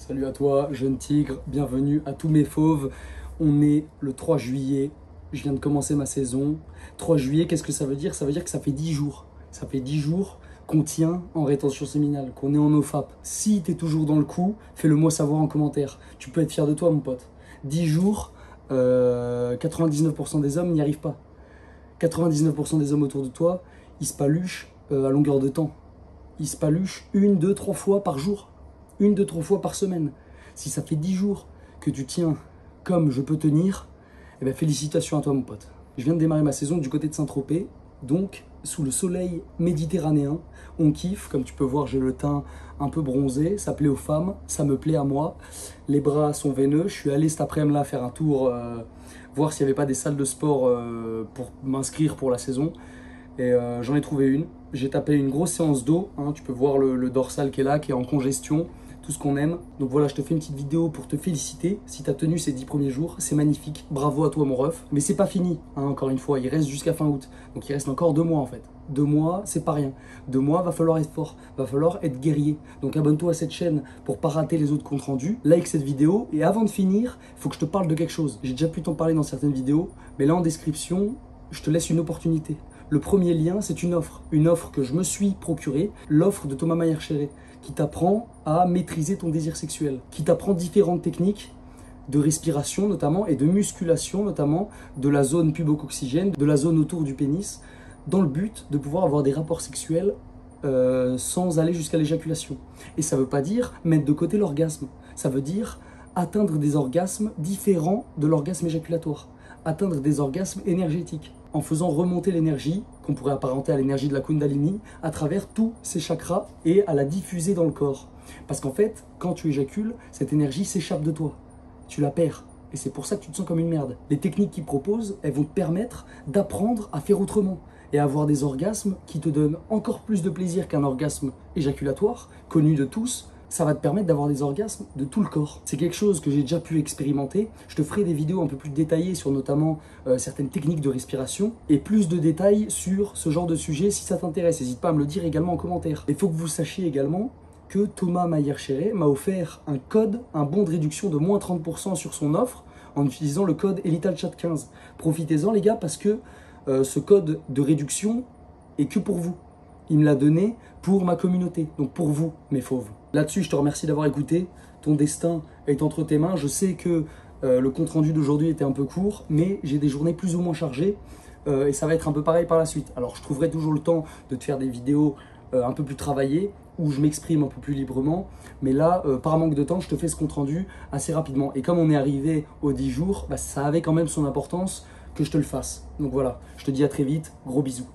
Salut à toi, jeune tigre, bienvenue à tous mes fauves. On est le 3 juillet, je viens de commencer ma saison. 3 juillet, qu'est-ce que ça veut dire? Ça veut dire que ça fait 10 jours. Ça fait 10 jours qu'on tient en rétention séminale, qu'on est en OFAP. Si tu es toujours dans le coup, fais-le moi savoir en commentaire. Tu peux être fier de toi, mon pote. 10 jours, 99% des hommes n'y arrivent pas. 99% des hommes autour de toi, ils se paluchent à longueur de temps. Ils se paluchent 1, 2, 3 fois par jour. 1, 2, 3 fois par semaine. Si ça fait 10 jours que tu tiens comme je peux tenir, eh bien félicitations à toi mon pote. Je viens de démarrer ma saison du côté de Saint-Tropez, donc sous le soleil méditerranéen, on kiffe, comme tu peux voir j'ai le teint un peu bronzé, ça plaît aux femmes, ça me plaît à moi, les bras sont veineux, je suis allé cet après-midi là faire un tour, voir s'il n'y avait pas des salles de sport pour m'inscrire pour la saison. Et j'en ai trouvé une. J'ai tapé une grosse séance d'eau. Hein, tu peux voir le dorsal qui est là, qui est en congestion. Tout ce qu'on aime. Donc voilà, je te fais une petite vidéo pour te féliciter. Si tu as tenu ces 10 premiers jours, c'est magnifique. Bravo à toi, mon ref. Mais c'est pas fini, hein, encore une fois. Il reste jusqu'à fin août. Donc il reste encore 2 mois en fait. 2 mois, c'est pas rien. 2 mois, va falloir être fort. Va falloir être guerrier. Donc abonne-toi à cette chaîne pour pas rater les autres comptes rendus. Like cette vidéo. Et avant de finir, il faut que je te parle de quelque chose. J'ai déjà pu t'en parler dans certaines vidéos. Mais là, en description, je te laisse une opportunité. Le premier lien, c'est une offre que je me suis procurée, l'offre de Thomas Mayer-Chéré, qui t'apprend à maîtriser ton désir sexuel, qui t'apprend différentes techniques de respiration notamment et de musculation notamment de la zone pubococcygène, de la zone autour du pénis, dans le but de pouvoir avoir des rapports sexuels sans aller jusqu'à l'éjaculation. Et ça ne veut pas dire mettre de côté l'orgasme, ça veut dire atteindre des orgasmes différents de l'orgasme éjaculatoire, atteindre des orgasmes énergétiques, en faisant remonter l'énergie, qu'on pourrait apparenter à l'énergie de la Kundalini, à travers tous ces chakras et à la diffuser dans le corps. Parce qu'en fait, quand tu éjacules, cette énergie s'échappe de toi. Tu la perds. Et c'est pour ça que tu te sens comme une merde. Les techniques qu'ils proposent, elles vont te permettre d'apprendre à faire autrement et à avoir des orgasmes qui te donnent encore plus de plaisir qu'un orgasme éjaculatoire, connu de tous. Ça va te permettre d'avoir des orgasmes de tout le corps. C'est quelque chose que j'ai déjà pu expérimenter. Je te ferai des vidéos un peu plus détaillées sur notamment certaines techniques de respiration et plus de détails sur ce genre de sujet si ça t'intéresse. N'hésite pas à me le dire également en commentaire. Il faut que vous sachiez également que Thomas Mayer-Chéré m'a offert un code, un bon de réduction de moins 30% sur son offre en utilisant le code ELITALCHAT15. Profitez-en les gars parce que ce code de réduction est que pour vous. Il me l'a donné pour ma communauté, donc pour vous, mes fauves. Là-dessus, je te remercie d'avoir écouté. Ton destin est entre tes mains. Je sais que le compte-rendu d'aujourd'hui était un peu court, mais j'ai des journées plus ou moins chargées et ça va être un peu pareil par la suite. Alors, je trouverai toujours le temps de te faire des vidéos un peu plus travaillées où je m'exprime un peu plus librement. Mais là, par manque de temps, je te fais ce compte-rendu assez rapidement. Et comme on est arrivé aux 10 jours, bah, ça avait quand même son importance que je te le fasse. Donc voilà, je te dis à très vite. Gros bisous.